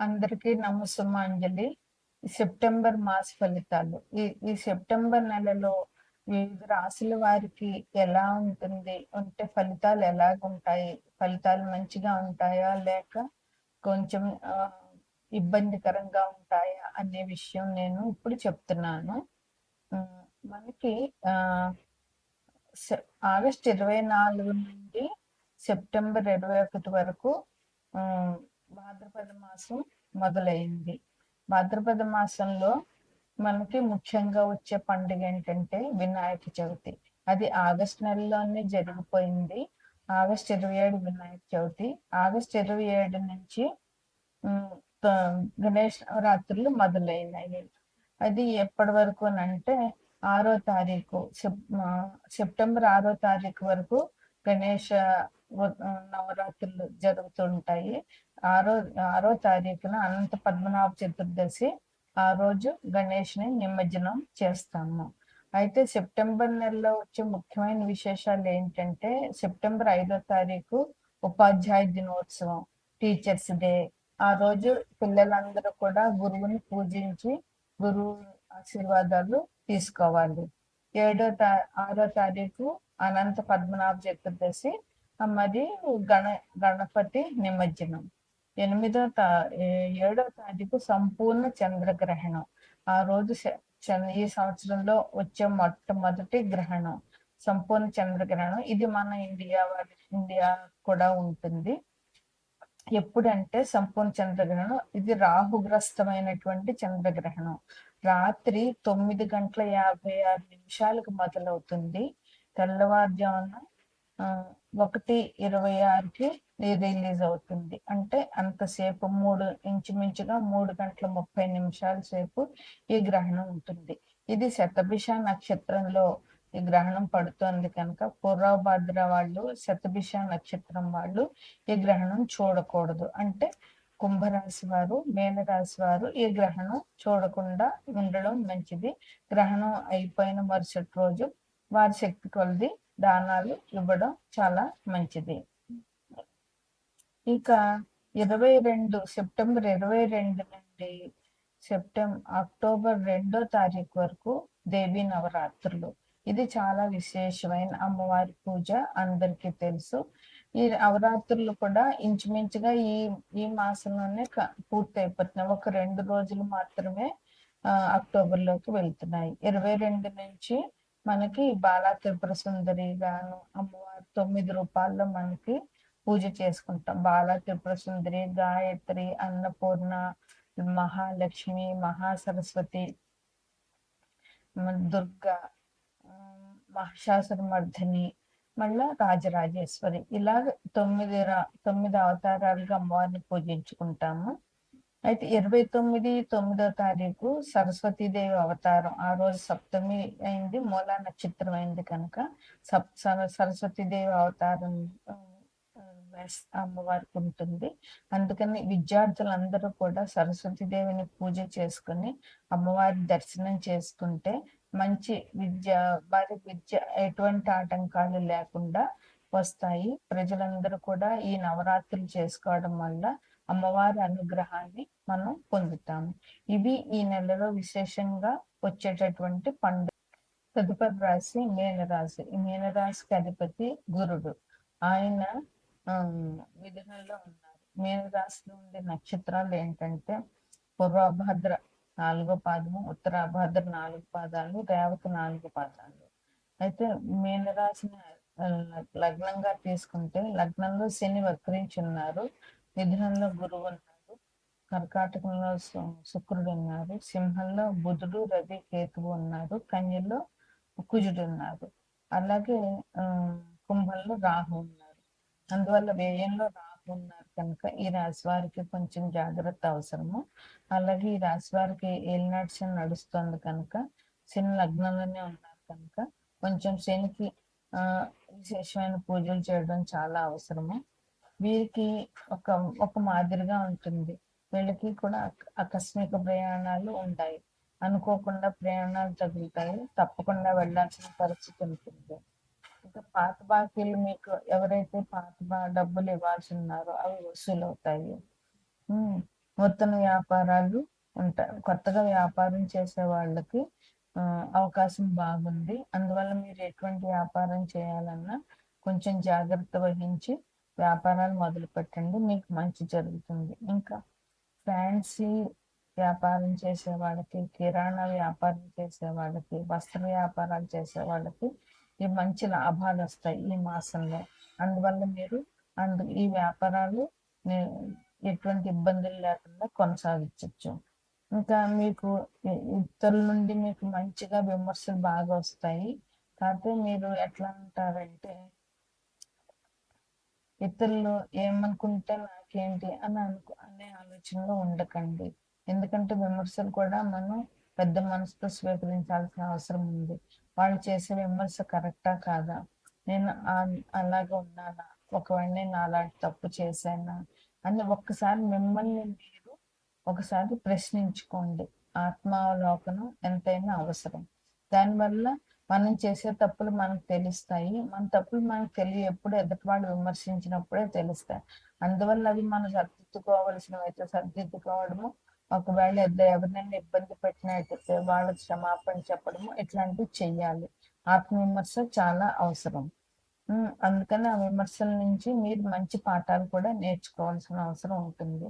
అందరికీ నమస్సుమాంజలి. సెప్టెంబర్ మాస ఫలితాలు. ఈ సెప్టెంబర్ నెలలో వివిధ రాశుల వారికి ఎలా ఉంటుంది? అంటే ఫలితాలు ఎలాగుంటాయి? ఫలితాలు మంచిగా ఉంటాయా? లేక కొంచెం ఇబ్బందికరంగా ఉంటాయా? అనే విషయం నేను ఇప్పుడు చెప్తున్నాను. మనకి ఆగస్ట్ 24 నుండి సెప్టెంబర్ 21 వరకు భాద్రపద మాసం మొదలైంది. భాద్రపద మాసంలో మనకి ముఖ్యంగా వచ్చే పండుగ ఏంటంటే వినాయక చవితి. అది ఆగస్ట్ నెలలోనే జరిగిపోయింది. ఆగస్ట్ 27 వినాయక చవితి. ఆగస్ట్ 27 నుంచి గణేష్ నవరాత్రులు మొదలైనాయి. అది ఎప్పటి వరకు అంటే 6వ తారీఖు సెప్టెంబర్ 6వ తారీఖు వరకు గణేష నవరాత్రులు జరుగుతుంటాయి. ఆరో తారీఖున అనంత పద్మనాభ చతుర్దశి. ఆ రోజు గణేష్ని నిమజ్జనం చేస్తాము. అయితే సెప్టెంబర్ నెలలో వచ్చే ముఖ్యమైన విశేషాలు ఏంటంటే సెప్టెంబర్ 5వ తారీఖు ఉపాధ్యాయ దినోత్సవం, టీచర్స్ డే. ఆ రోజు పిల్లలందరూ కూడా గురువుని పూజించి గురువు ఆశీర్వాదాలు తీసుకోవాలి. 6వ తారీఖు అనంత పద్మనాభ చతుర్దశి మరియు గణపతి నిమజ్జనం. 7వ తారీఖు సంపూర్ణ చంద్రగ్రహణం. ఆ రోజు ఈ సంవత్సరంలో వచ్చే మొట్టమొదటి గ్రహణం సంపూర్ణ చంద్రగ్రహణం. ఇది మన ఇండియా కూడా ఉంటుంది. ఎప్పుడంటే సంపూర్ణ చంద్రగ్రహణం ఇది రాహుగ్రస్తమైనటువంటి చంద్రగ్రహణం. రాత్రి 9:56 మొదలవుతుంది. తెల్లవారుజామున 1:26కి రిలీజ్ అవుతుంది. అంటే అంతసేపు ఇంచుమించుగా 3:30 సేపు ఈ గ్రహణం ఉంటుంది. ఇది శతభిష నక్షత్రంలో ఈ గ్రహణం పడుతోంది కనుక పూర్వభద్ర వాళ్ళు, శతభిష నక్షత్రం వాళ్ళు ఈ గ్రహణం చూడకూడదు. అంటే కుంభరాశి వారు, మీనరాశి వారు ఈ గ్రహణం చూడకుండా ఉండడం మంచిది. గ్రహణం అయిపోయిన మరుసటి రోజు వారి శక్తి కొలది దానాలు ఇవ్వడం చాలా మంచిది. ఇక సెప్టెంబర్ 22 నుండి అక్టోబర్ 2వ తారీఖు వరకు దేవీ నవరాత్రులు. ఇది చాలా విశేషమైన అమ్మవారి పూజ, అందరికీ తెలుసు. ఈ నవరాత్రులు కూడా ఇంచుమించుగా ఈ మాసంలోనే పూర్తి అయిపోతున్నాయి. ఒక 2 రోజులు మాత్రమే అక్టోబర్లోకి వెళ్తున్నాయి. 22 నుంచి మనకి బాలా త్రిపుర సుందరి గాను అమ్మవారి 9 రూపాల్లో మనకి పూజ చేసుకుంటాం. బాలా త్రిపుర సుందరి, గాయత్రి, అన్నపూర్ణ, మహాలక్ష్మి, మహాసరస్వతి, దుర్గా, మహిషాసురమర్ధిని, మళ్ళా రాజరాజేశ్వరి, ఇలాగ 9 అవతారాలుగా అమ్మవారిని పూజించుకుంటాము. అయితే 9వ తారీఖు సరస్వతీదేవి అవతారం. ఆ రోజు సప్తమి అయింది, మూలా నక్షత్రం అయింది కనుక సరస్వతీదేవి అవతారం అమ్మవారికి ఉంటుంది. అందుకని విద్యార్థులందరూ కూడా సరస్వతీదేవిని పూజ చేసుకుని అమ్మవారి దర్శనం చేసుకుంటే మంచి వారి విద్య ఎటువంటి ఆటంకాలు లేకుండా వస్తాయి. ప్రజలందరూ కూడా ఈ నవరాత్రులు చేసుకోవడం వల్ల అమ్మవారి అనుగ్రహాన్ని మనం పొందుతాము. ఇవి ఈ నెలలో విశేషంగా వచ్చేటటువంటి పండుగ. తదుపరి రాశి మీనరాశి. ఈ మీనరాశికి అధిపతి గురుడు. ఆయన మిథునంలో ఉన్నారు. మీనరాశిలో ఉండే నక్షత్రాలు ఏంటంటే పూర్వభద్ర 4వ పాదము, ఉత్తరాభద్ర 4 పాదాలు, రేవతి 4 పాదాలు. అయితే మీనరాశిని లగ్నంగా తీసుకుంటే లగ్నంలో శని వక్రించి ఉన్నారు, మిథునంలో గురువు ఉన్నారు, కర్కాటకంలో శుక్రుడు ఉన్నారు, సింహంలో బుధుడు, రవి, కేతువు ఉన్నారు, కన్యలో కుజుడు ఉన్నారు, అలాగే కుంభంలో రాహు ఉన్నారు. అందువల్ల వ్యయంలో రాహు ఉన్నారు కనుక ఈ రాశి వారికి కొంచెం జాగ్రత్త అవసరము. అలాగే ఈ రాశి వారికి ఏలినాటి శని నడుస్తుంది కనుక శని లగ్నంలోనే ఉన్నారు కనుక కొంచెం శనికి విశేషమైన పూజలు చేయడం చాలా అవసరము. వీరికి ఒక మాదిరిగా ఉంటుంది. వీళ్ళకి కూడా ఆకస్మిక ప్రయాణాలు ఉంటాయి. అనుకోకుండా ప్రయాణాలు తగులుతాయి. తప్పకుండా వెళ్ళాల్సిన పరిస్థితి ఉంటుంది. ఇంకా పాత బాకీలు మీకు ఎవరైతే డబ్బులు ఇవ్వాల్సి ఉన్నారో అవి వసూలు అవుతాయి. నూతన వ్యాపారాలు ఉంటాయి. కొత్తగా వ్యాపారం చేసే వాళ్ళకి అవకాశం బాగుంది. అందువల్ల మీరు ఎటువంటి వ్యాపారం చేయాలన్నా కొంచెం జాగ్రత్త వహించి వ్యాపారాలు మొదలు పెట్టండి. మీకు మంచి జరుగుతుంది. ఇంకా ఫ్యాన్సీ వ్యాపారం చేసే వాళ్ళకి, కిరాణా వ్యాపారం చేసే వాళ్ళకి, వస్త్ర వ్యాపారాలు చేసే వాళ్ళకి ఈ మంచి లాభాలు వస్తాయి ఈ మాసంలో. అందువల్ల మీరు ఈ వ్యాపారాలు ఎటువంటి ఇబ్బందులు లేకుండా కొనసాగించవచ్చు. ఇంకా మీకు ఇతరుల నుండి మీకు మంచిగా విమర్శలు బాగా వస్తాయి. కాకపోతే మీరు ఎట్లా అంటారంటే, ఇతరులు ఏమనుకుంటే నాకేంటి అనే ఆలోచనలో ఉండకండి. ఎందుకంటే విమర్శలు కూడా మనం పెద్ద మనసుతో స్వీకరించాల్సిన అవసరం ఉంది. వాళ్ళు చేసే విమర్శ కరెక్టా కాదా, నేను అలాగే ఉన్నానా, ఒకవేళ నేను అలాంటి తప్పు చేశానా అని ఒక్కసారి మిమ్మల్ని మీరు ఒకసారి ప్రశ్నించుకోండి. ఆత్మావలోకనం ఎంతైనా అవసరం. దానివల్ల మనం చేసే తప్పులు మనకు తెలుస్తాయి. మన తప్పులు మనకు ఎప్పుడు ఎదుటి వాళ్ళు విమర్శించినప్పుడే తెలుస్తాయి. అందువల్ల అవి మనం సరిదిద్దుకోవలసినవైతే సరిదిద్దుకోవడము, ఒకవేళ ఎవరినైనా ఇబ్బంది పెట్టినట్టయితే వాళ్ళకి క్షమాపణ చెప్పడము, ఇట్లాంటివి చెయ్యాలి. ఆత్మవిమర్శ చాలా అవసరం. అందుకని ఆ విమర్శల నుంచి మీరు మంచి పాఠాలు కూడా నేర్చుకోవాల్సిన అవసరం ఉంటుంది.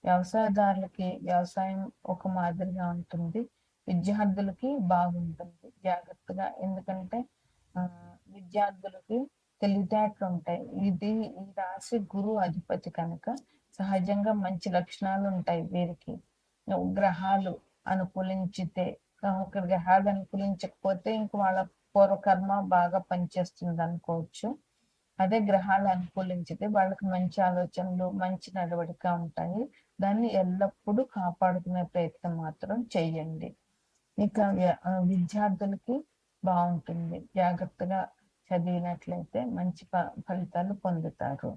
వ్యవసాయదారులకి వ్యవసాయం ఒక మాదిరిగా ఉంటుంది, విద్యార్థులకి బాగుంటుంది జాగ్రత్తగా. ఎందుకంటే విద్యార్థులకి తెలివితేటలు ఉంటాయి. ఈ రాశి గురువు అధిపతి కనుక సహజంగా మంచి లక్షణాలు ఉంటాయి వీరికి. గ్రహాలు అనుకూలించితే, ఒక గ్రహాలు అనుకూలించకపోతే ఇంక వాళ్ళ పూర్వకర్మ బాగా పనిచేస్తుంది అనుకోవచ్చు. అదే గ్రహాలు అనుకూలించితే వాళ్ళకి మంచి ఆలోచనలు, మంచి నడవడిక ఉంటాయి. దాన్ని ఎల్లప్పుడూ కాపాడుకునే ప్రయత్నం మాత్రం చెయ్యండి. ఇక విద్యార్థులకి బాగుంటుంది. జాగ్రత్తగా చదివినట్లయితే మంచి ఫలితాలు పొందుతారు.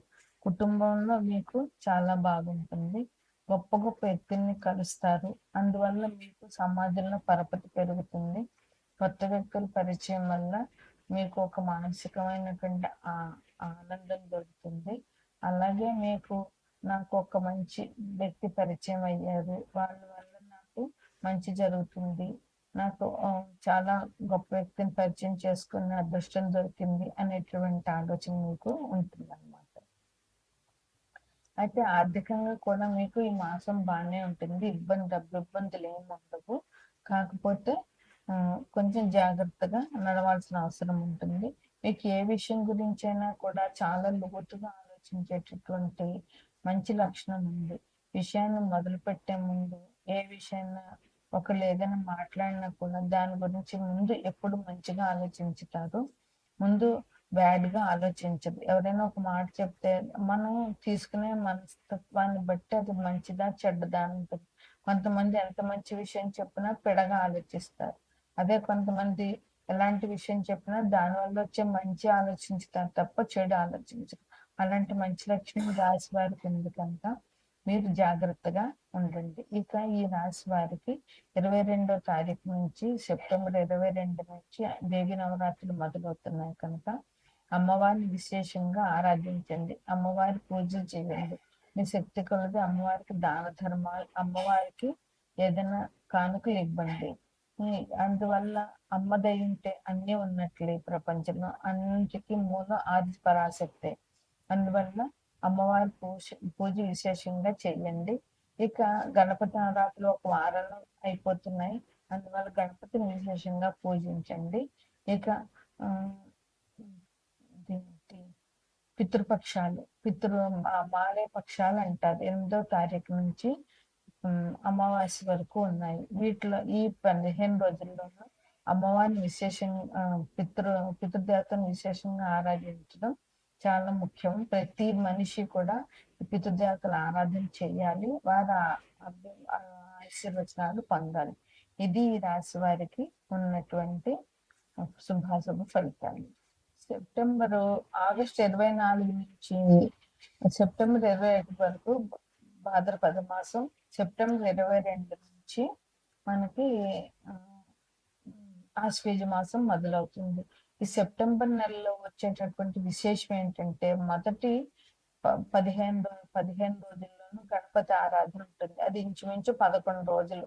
కుటుంబంలో మీకు చాలా బాగుంటుంది. గొప్ప గొప్ప వ్యక్తుల్ని కలుస్తారు. అందువల్ల మీకు సమాజంలో పరపతి పెరుగుతుంది. కొత్త వ్యక్తుల పరిచయం వల్ల మీకు ఒక మానసికమైనటువంటి ఆనందం దొరుకుతుంది. అలాగే నాకు ఒక మంచి వ్యక్తి పరిచయం అయ్యారు, వాళ్ళ వల్ల నాకు మంచి జరుగుతుంది, నాకు చాలా గొప్ప వ్యక్తిని పరిచయం చేసుకున్న అదృష్టం దొరికింది అనేటువంటి ఆలోచన మీకు ఉంటుంది అన్నమాట. అయితే ఆర్థికంగా కూడా మీకు ఈ మాసం బాగానే ఉంటుంది. డబ్బు ఇబ్బందులు ఏమి ఉండవు. కాకపోతే కొంచెం జాగ్రత్తగా నడవాల్సిన అవసరం ఉంటుంది. మీకు ఏ విషయం గురించి అయినా కూడా చాలా లోతుగా ఆలోచించేటటువంటి మంచి లక్షణం ఉంది. విషయాన్ని మొదలు పెట్టే ముందు ఏ విషయాన్ని ఒకళ్ళు ఏదైనా మాట్లాడినా కూడా దాని గురించి ముందు ఎప్పుడు మంచిగా ఆలోచించుతారు. ముందు బ్యాడ్ గా ఆలోచించదు. ఎవరైనా ఒక మాట చెప్తే మనం తీసుకునే మనస్తత్వాన్ని బట్టి అది మంచిదా చెడ్డదా ఉంటుంది. కొంతమంది ఎంత మంచి విషయం చెప్పినా పిడగా ఆలోచిస్తారు. అదే కొంతమంది ఎలాంటి విషయం చెప్పినా దానివల్ల వచ్చే మంచి ఆలోచించుతారు తప్ప చెడు ఆలోచించరు. అలాంటి మంచి లక్షణం రాశి వారికి ఉంది కనుక మీరు జాగ్రత్తగా ఉండండి. ఇక ఈ రాశి వారికి 22వ తారీఖు నుంచి సెప్టెంబర్ 22 నుంచి దేవి నవరాత్రులు మొదలవుతున్నాయి కనుక అమ్మవారిని విశేషంగా ఆరాధించండి. అమ్మవారి పూజలు చేయండి. మీ శక్తి కొలది అమ్మవారికి దాన ధర్మాలు, అమ్మవారికి ఏదైనా కానుకలు ఇవ్వండి. అందువల్ల అమ్మ దయ ఉంటే అన్ని ఉన్నట్లే. ప్రపంచంలో అన్నింటికి మూలం ఆది పరాశక్తే. అందువల్ల అమ్మవారి పూజ విశేషంగా చెయ్యండి. ఇక గణపతి నవరాత్రులు ఒక వారంలో అయిపోతున్నాయి. అందువల్ల గణపతిని విశేషంగా పూజించండి. ఇక పితృపక్షాలు, మాలే పక్షాలు అంటారు. 8వ తారీఖు నుంచి అమావాస్య వరకు ఉన్నాయి. వీటిలో ఈ 15 రోజుల్లోనూ అమ్మవారిని విశేషంగా పితృదేవతను విశేషంగా ఆరాధించడం చాలా ముఖ్యం. ప్రతి మనిషి కూడా పితృదేవతల ఆరాధన చేయాలి. వారి ఆశీర్వచనాలు పొందాలి. ఇది ఈ రాశి వారికి ఉన్నటువంటి శుభాశుభ ఫలితాలు. ఆగస్టు 24 నుంచి సెప్టెంబర్ 21 వరకు భాద్రపద మాసం. సెప్టెంబర్ 22 నుంచి మనకి ఆశ్వేజ మాసం మొదలవుతుంది. ఈ సెప్టెంబర్ నెలలో వచ్చేటటువంటి విశేషం ఏంటంటే మొదటి 15 రోజుల్లోనూ గణపతి ఆరాధన ఉంటుంది. అది ఇంచుమించు 11 రోజులు.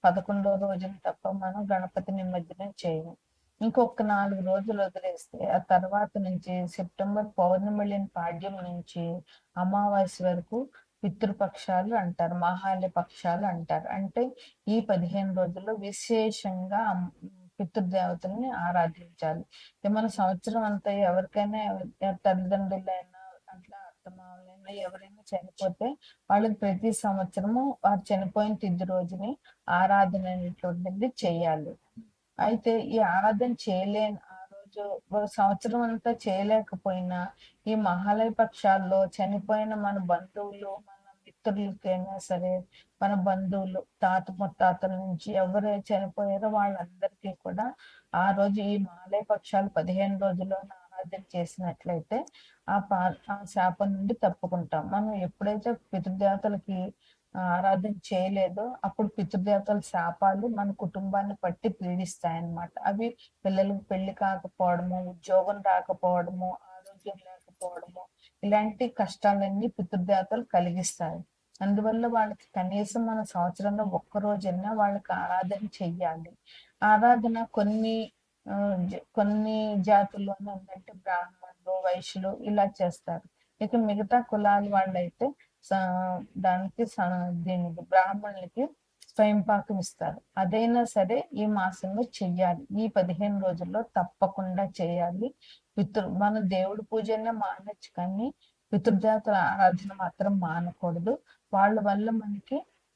11వ రోజున తప్ప మనం గణపతి నిమజ్జనం చేయము. ఇంకొక 4 రోజులు వదిలేస్తే ఆ తర్వాత నుంచి సెప్టెంబర్ పౌర్ణమి వెళ్ళిన పాడ్యం నుంచి అమావాస్య వరకు పితృపక్షాలు అంటారు. మాహాళ్య పక్షాలు అంటారు. అంటే ఈ 15 రోజుల్లో విశేషంగా పితృదేవతల్ని ఆరాధించాలి. మన సంవత్సరం అంతా ఎవరికైనా తల్లిదండ్రులైనా అట్లా అత్తమామలైనా ఎవరైనా చనిపోతే వాళ్ళకి ప్రతి సంవత్సరము వారు చనిపోయిన తిథి రోజుని ఆరాధన అనేటువంటిది చేయాలి. అయితే ఈ ఆరాధన చేయలేని ఆ రోజు సంవత్సరం అంతా చేయలేకపోయినా ఈ మహాలయ పక్షాల్లో చనిపోయిన మన బంధువులు మన మిత్రులకైనా సరే మన బంధువులు తాత ముత్తాతల నుంచి ఎవరైతే చనిపోయారో వాళ్ళందరికీ కూడా ఆ రోజు ఈ మహాలయ పక్షాలు 15 రోజుల్లో ఆరాధన చేసినట్లయితే ఆ శాపం నుండి తప్పుకుంటాం. మనం ఎప్పుడైతే పితృదేవతలకి ఆరాధన చేయలేదో అప్పుడు పితృదేవతల శాపాలు మన కుటుంబాన్ని పట్టి పీడిస్తాయన్నమాట. అవి పిల్లలకు పెళ్లి కాకపోవడము, ఉద్యోగం రాకపోవడము, ఆరోగ్యం లేకపోవడము, ఇలాంటి కష్టాలన్నీ పితృదేవతలు కలిగిస్తాయి. అందువల్ల వాళ్ళకి కనీసం మన సంవత్సరంలో ఒక్క రోజైనా వాళ్ళకి ఆరాధన చెయ్యాలి. ఆరాధన కొన్ని జాతుల్లోనే ఉందంటే బ్రాహ్మణులు, వైశ్యులు ఇలా చేస్తారు. ఇక మిగతా కులాల వాళ్ళైతే దానికి దీనికి బ్రాహ్మణులకి స్వయంపాకం ఇస్తారు. అదైనా సరే ఈ మాసంలో చెయ్యాలి. ఈ 15 రోజుల్లో తప్పకుండా చేయాలి. మన దేవుడి పూజనే మానొచ్చు కానీ పితృదేవతల ఆరాధన మాత్రం మానకూడదు. వాళ్ళ వల్ల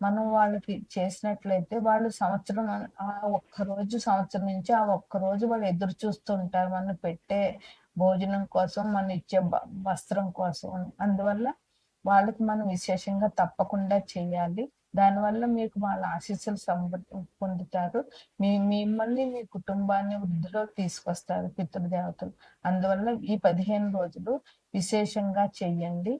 మనం వాళ్ళకి చేసినట్లయితే వాళ్ళు సంవత్సరం ఆ ఒక్కరోజు సంవత్సరం నుంచి ఆ ఒక్కరోజు వాళ్ళు ఎదురు చూస్తూ ఉంటారు మనం పెట్టే భోజనం కోసం, మనం ఇచ్చే వస్త్రం కోసం. అందువల్ల వాళ్ళకి మనం విశేషంగా తప్పకుండా చేయాలి. దానివల్ల మీకు వాళ్ళ ఆశీస్సులు పొందుతారు. మిమ్మల్ని మీ కుటుంబాన్ని వృద్ధిలోకి తీసుకొస్తారు పితృదేవతలు. అందువల్ల ఈ 15 రోజులు విశేషంగా చెయ్యండి.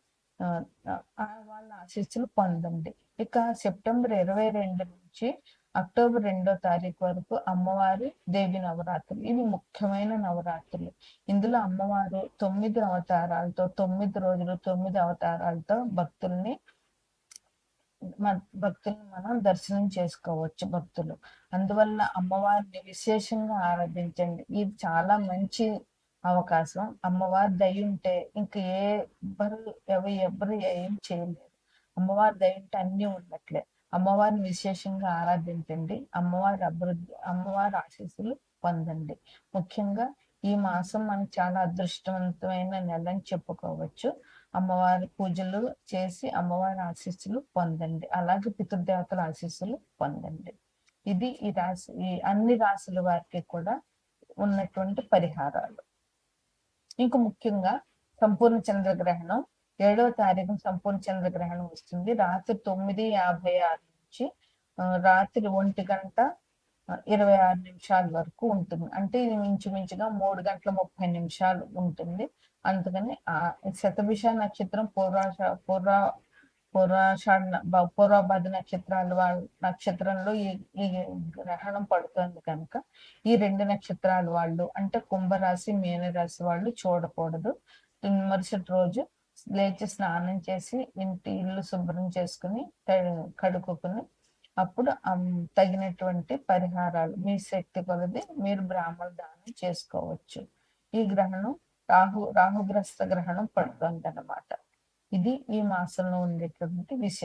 వాళ్ళ ఆశీస్సులు పొందండి. ఇక సెప్టెంబర్ 22 నుంచి అక్టోబర్ 2వ తారీఖు వరకు అమ్మవారి దేవి నవరాత్రులు. ఇవి ముఖ్యమైన నవరాత్రులు. ఇందులో అమ్మవారు 9 అవతారాలతో 9 రోజులు 9 అవతారాలతో భక్తుల్ని మనం దర్శనం చేసుకోవచ్చు భక్తులు. అందువల్ల అమ్మవారిని విశేషంగా ఆరాధించండి. ఇది చాలా మంచి అవకాశం. అమ్మవారి దయ ఉంటే ఇంక ఎవరు ఏం చేయలేరు. అమ్మవారి దయ ఉంటే అన్ని ఉన్నట్లే. అమ్మవారిని విశేషంగా ఆరాధించండి. అమ్మవారి ఆశీస్సులు పొందండి. ముఖ్యంగా ఈ మాసం మనకు చాలా అదృష్టవంతమైన నెల అని చెప్పుకోవచ్చు. అమ్మవారి పూజలు చేసి అమ్మవారి ఆశీస్సులు పొందండి. అలాగే పితృదేవతల ఆశీస్సులు పొందండి. ఇది ఈ అన్ని రాశుల వారికి కూడా ఉన్నటువంటి పరిహారాలు. ఇంక ముఖ్యంగా సంపూర్ణ చంద్రగ్రహణం 7వ తారీఖు సంపూర్ణ చంద్రగ్రహణం వస్తుంది. రాత్రి 9:56 నుంచి రాత్రి 1:26 వరకు ఉంటుంది. అంటే ఇది మించుమించుగా 3 గంటల 30 నిమిషాలు ఉంటుంది. అందుకని శతభిష నక్షత్రం పూర్వభాద్ర నక్షత్రాలు వాళ్ళ నక్షత్రంలో ఈ గ్రహణం పడుతుంది కనుక ఈ 2 నక్షత్రాలు వాళ్ళు అంటే కుంభరాశి మీనరాశి వాళ్ళు చూడకూడదు. మరుసటి రోజు లేచి స్నానం చేసి ఇల్లు శుభ్రం చేసుకుని కడుక్కుని అప్పుడు తగినటువంటి పరిహారాలు మీ శక్తి కొలది మీరు బ్రాహ్మణ దానం చేసుకోవచ్చు. ఈ గ్రహణం రాహుగ్రస్త గ్రహణం పడుతుంది అన్నమాట. ఇది ఈ మాసంలో ఉండేటువంటి విశేషం.